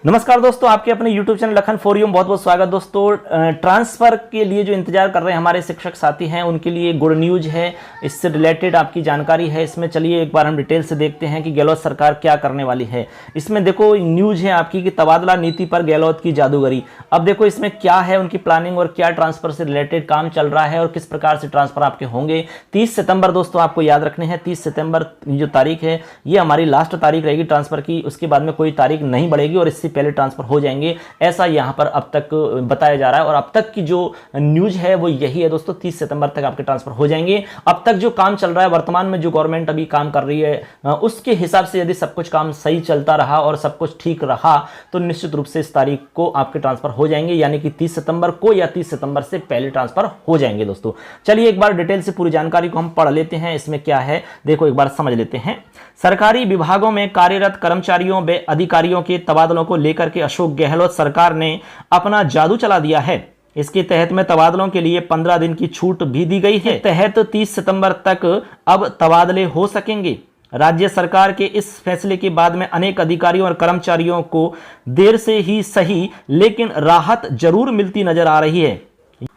नमस्कार दोस्तों, आपके अपने YouTube channel Lakhan for you में बहुत बहुत स्वागत। दोस्तों, ट्रांसफ़र के लिए जो इंतजार कर रहे हैं हमारे शिक्षक साथी हैं, उनके लिए गुड न्यूज़ है। इससे रिलेटेड आपकी जानकारी है। इसमें चलिए एक बार हम डिटेल से देखते हैं कि गहलोत सरकार क्या करने वाली है। इसमें देखो न्यूज़ है आपकी कि तबादला नीति पर गहलोत की जादूगरी। अब देखो इसमें क्या है, उनकी प्लानिंग और क्या ट्रांसफ़र से रिलेटेड काम चल रहा है और किस प्रकार से ट्रांसफ़र आपके होंगे। 30 सितंबर दोस्तों आपको याद रखने हैं। 30 सितंबर जो तारीख है ये हमारी लास्ट तारीख रहेगी ट्रांसफ़र की। उसके बाद में कोई तारीख नहीं बढ़ेगी और इससे पहले ट्रांसफर हो जाएंगे, ऐसा यहां पर अब तक बताया जा रहा है। और अब तक की जो न्यूज है वो यही है दोस्तों, 30 सितंबर तक आपके ट्रांसफर हो जाएंगे। अब तक जो काम चल रहा है, वर्तमान में जो गवर्नमेंट अभी काम कर रही है उसके हिसाब से यदि सब कुछ काम सही चलता रहा और सब कुछ ठीक रहा तो निश्चित रूप से इस तारीख को आपके ट्रांसफर हो जाएंगे, यानी कि 30 सितंबर को या 30 सितंबर से पहले ट्रांसफर हो जाएंगे। दोस्तों चलिए एक बार डिटेल से पूरी जानकारी को हम पढ़ लेते हैं। इसमें क्या है देखो, एक बार समझ लेते हैं। सरकारी विभागों में कार्यरत कर्मचारियों व अधिकारियों के तबादलों को लेकर के अशोक गहलोत सरकार ने अपना जादू चला दिया है। इसके तहत में तबादलों के लिए 15 दिन की छूट भी दी गई है। तहत 30 सितंबर तक अब तबादले हो सकेंगे। राज्य सरकार के इस फैसले के बाद में अनेक अधिकारियों और कर्मचारियों को देर से ही सही लेकिन राहत जरूर मिलती नजर आ रही है।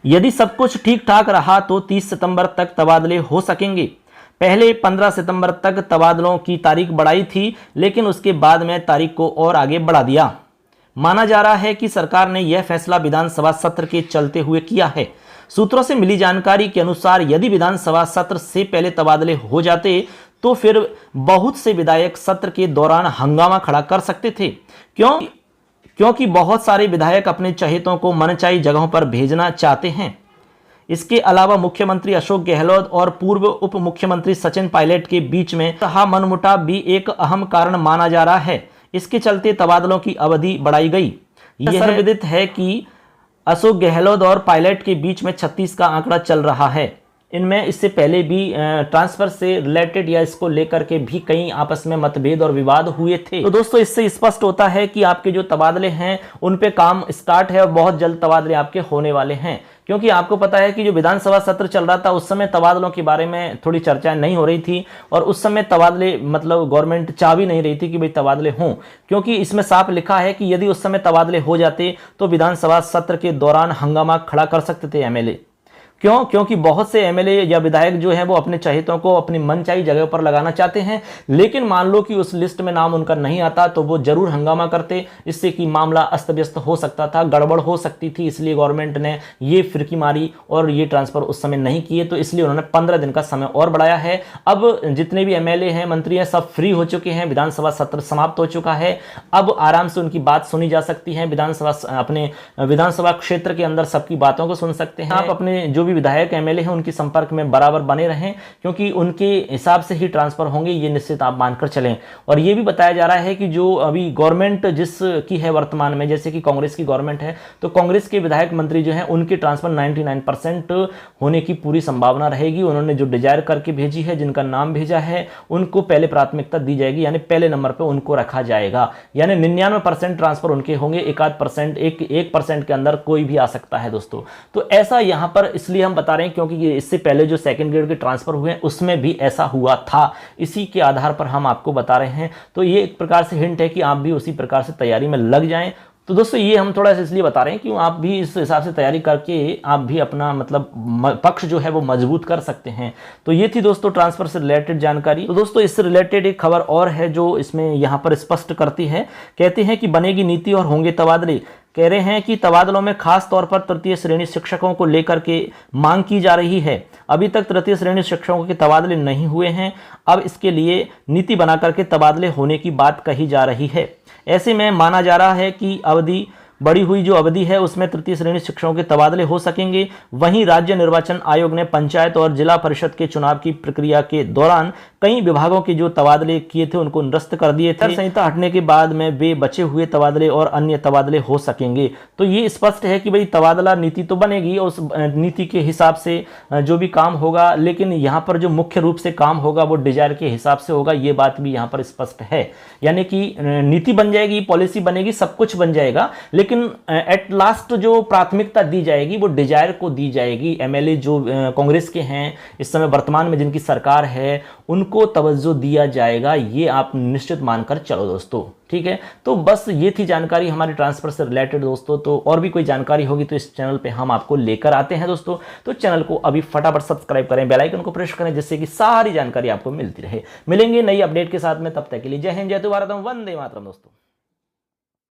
यदि सब कुछ ठीक ठाक रहा तो 30 सितंबर तक तबादले हो सकेंगे। पहले 15 सितंबर तक तबादलों की तारीख बढ़ाई थी, लेकिन उसके बाद में तारीख को और आगे बढ़ा दिया। माना जा रहा है कि सरकार ने यह फैसला विधानसभा सत्र के चलते हुए किया है। सूत्रों से मिली जानकारी के अनुसार यदि विधानसभा सत्र से पहले तबादले हो जाते तो फिर बहुत से विधायक सत्र के दौरान हंगामा खड़ा कर सकते थे। क्योंकि बहुत सारे विधायक अपने चहेतों को मनचाही जगहों पर भेजना चाहते हैं। इसके अलावा मुख्यमंत्री अशोक गहलोत और पूर्व उप मुख्यमंत्री सचिन पायलट के बीच में रहा मनमुटाव भी एक अहम कारण माना जा रहा है। इसके चलते तबादलों की अवधि बढ़ाई गई। यह सर्वविदित है कि अशोक गहलोत और पायलट के बीच में 36 का आंकड़ा चल रहा है। इनमें इससे पहले भी ट्रांसफर से रिलेटेड या इसको लेकर के भी कई आपस में मतभेद और विवाद हुए थे। तो दोस्तों इससे स्पष्ट होता है कि आपके जो तबादले हैं उन पे काम स्टार्ट है और बहुत जल्द तबादले आपके होने वाले हैं। क्योंकि आपको पता है कि जो विधानसभा सत्र चल रहा था उस समय तबादलों के बारे में थोड़ी चर्चाएं नहीं हो रही थी और उस समय तबादले मतलब गवर्नमेंट चाह भी नहीं रही थी कि भाई तबादले हों, क्योंकि इसमें साफ लिखा है कि यदि उस समय तबादले हो जाते तो विधानसभा सत्र के दौरान हंगामा खड़ा कर सकते थे एमएलए। क्योंकि बहुत से एमएलए या विधायक जो हैं वो अपने चहेतों को अपनी मनचाही जगह पर लगाना चाहते हैं, लेकिन मान लो कि उस लिस्ट में नाम उनका नहीं आता तो वो जरूर हंगामा करते। इससे कि मामला अस्त व्यस्त हो सकता था, गड़बड़ हो सकती थी। इसलिए गवर्नमेंट ने ये फिरकी मारी और ये ट्रांसफर उस समय नहीं किए, तो इसलिए उन्होंने 15 दिन का समय और बढ़ाया है। अब जितने भी एमएलए हैं, मंत्री हैं, सब फ्री हो चुके हैं। विधानसभा सत्र समाप्त हो चुका है। अब आराम से उनकी बात सुनी जा सकती है। अपने विधानसभा क्षेत्र के अंदर सबकी बातों को सुन सकते हैं। आप अपने जो भी विधायक एमएलए हैं उनके संपर्क में बराबर बने रहें, क्योंकि उनके हिसाब से ही ट्रांसफर होंगे, ये निश्चित आप मानकर चलें। और ये भी बताया जा रहा है कि जो अभी गवर्नमेंट जिसकी है वर्तमान में, जैसे कि कांग्रेस की गवर्नमेंट है, तो कांग्रेस के विधायक मंत्री जो हैं उनके ट्रांसफर 99% होने की पूरी संभावना रहेगी। उन्होंने जो डिजायर करके भेजी है, जिनका नाम भेजा है, उनको पहले प्राथमिकता दी जाएगी, यानी पहले नंबर पर उनको रखा जाएगा। यानी 99% ट्रांसफर उनके होंगे। 1% के अंदर कोई भी आ सकता है दोस्तों। तो ऐसा यहां पर इसलिए हम बता रहे हैं क्योंकि ये इससे पहले जो सेकंड ग्रेड के ट्रांसफर हुए हैं उसमें भी ऐसा हुआ था। इसी के आधार पर हम आपको बता रहे हैं। तो ये एक प्रकार से हिंट है कि आप भी उसी प्रकार से तैयारी में लग जाएं। तो दोस्तों ये हम थोड़ा सा इसलिए बता रहे हैं कि आप भी इस हिसाब से तैयारी करके आप भी अपना मतलब पक्ष जो है वो मजबूत कर सकते हैं। तो ये थी दोस्तों ट्रांसफर से रिलेटेड जानकारी। तो दोस्तों इससे रिलेटेड एक खबर और है जो इसमें यहाँ पर स्पष्ट करती है। कहते हैं कि बनेगी नीति और होंगे तबादले। कह रहे हैं कि तबादलों में खास तौर पर तृतीय श्रेणी शिक्षकों को लेकर के मांग की जा रही है। अभी तक तृतीय श्रेणी शिक्षकों के तबादले नहीं हुए हैं। अब इसके लिए नीति बना करके तबादले होने की बात कही जा रही है। ऐसे में माना जा रहा है कि अवधि बढ़ी हुई जो अवधि है उसमें तृतीय श्रेणी शिक्षकों के तबादले हो सकेंगे। वहीं राज्य निर्वाचन आयोग ने पंचायत और जिला परिषद के चुनाव की प्रक्रिया के दौरान कई विभागों के जो तबादले किए थे उनको निरस्त कर दिए थे। संहिता हटने के बाद में वे बचे हुए तबादले और अन्य तबादले हो सकेंगे। तो ये स्पष्ट है कि भाई तबादला नीति तो बनेगी और उस नीति के हिसाब से जो भी काम होगा, लेकिन यहाँ पर जो मुख्य रूप से काम होगा वो डिजायर के हिसाब से होगा। ये बात भी यहाँ पर स्पष्ट है। यानी कि नीति बन जाएगी, पॉलिसी बनेगी, सब कुछ बन जाएगा, लेकिन लेकिन एट लास्ट जो प्राथमिकता दी जाएगी वो डिजायर को दी जाएगी। एमएलए जो कांग्रेस के हैं इस समय वर्तमान में जिनकी सरकार है उनको तवज्जो दिया जाएगा, ये आप निश्चित मानकर चलो दोस्तों, ठीक है। तो बस ये थी जानकारी हमारे ट्रांसफर से रिलेटेड दोस्तों। तो और भी कोई जानकारी होगी तो इस चैनल पे हम आपको लेकर आते हैं दोस्तों। तो चैनल को अभी फटाफट सब्सक्राइब करें, बेल आइकन को प्रेस करें, जिससे कि सारी जानकारी आपको मिलती रहे। मिलेंगे नई अपडेट के साथ में, तब तक के लिए जय हिंद, जय भारत, वंदे मातरम दोस्तों।